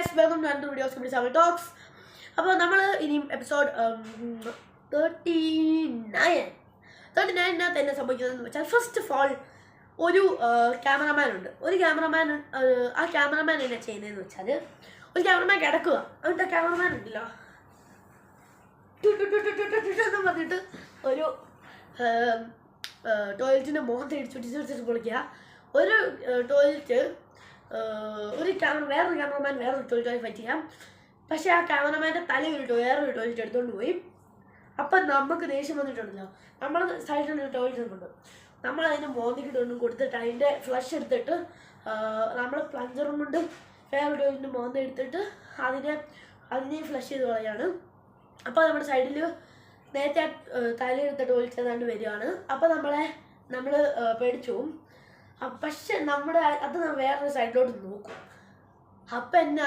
Guys, welcome to another videos complete സമൽ talks. അപ്പോൾ നമ്മൾ ഇനിയും എപ്പിസോഡ് 39 തന്നെ സംഭവിക്കുന്നതെന്ന് വെച്ചാൽ, ഫസ്റ്റ് ഓഫ് ഓൾ ഒരു ക്യാമറമാൻ ഉണ്ട്. ആ ക്യാമറമാൻ എന്നാ ചെയ്യുന്നതെന്ന് വെച്ചാൽ, ഒരു ക്യാമറമാൻ കിടക്കുക. എന്നിട്ട് ആ ക്യാമറമാൻ ഉണ്ടല്ലോ എന്ന് പറഞ്ഞിട്ട് ഒരു ടോയ്ലറ്റിൻ്റെ മുഖത്ത് ഇടിച്ചിട്ട് പൊളിക്കുക. ഒരു ടോയ്ലറ്റ് വേറൊരു ക്യാമറമാൻ വേറൊരു ടോയ്ലറ്റ് ഫൈറ്റ് ചെയ്യാം. പക്ഷേ ആ ക്യാമറമാൻ്റെ തല വേറൊരു ടോയ്ലറ്റ് എടുത്തുകൊണ്ട് പോയി. അപ്പം നമുക്ക് ദേഷ്യം വന്നിട്ടുണ്ടല്ലോ, നമ്മൾ സൈഡിലൊരു ടോയ്ലറ്റ് ഉണ്ട്, നമ്മളതിന് മോന്തിക്കിട്ടൊന്നും കൊടുത്തിട്ട് അതിൻ്റെ ഫ്ലഷ് എടുത്തിട്ട് നമ്മൾ പ്ലഞ്ചറും കൊണ്ട് വേറൊരു ടോയ്ലറ്റിൻ്റെ മോന്ത എടുത്തിട്ട് അതിനെ ഫ്ലഷ് ചെയ്ത് കളയാണ്. അപ്പോൾ നമ്മുടെ സൈഡിൽ നേരത്തെ തലയെടുത്ത ടോയ്ലറ്റ് ഏതാണ്ട് വരികയാണ്. അപ്പോൾ നമ്മൾ പേടിച്ചു പോകും. പക്ഷെ അത് വേറൊരു സൈഡിലോട്ട് നോക്കും. അപ്പം എന്നെ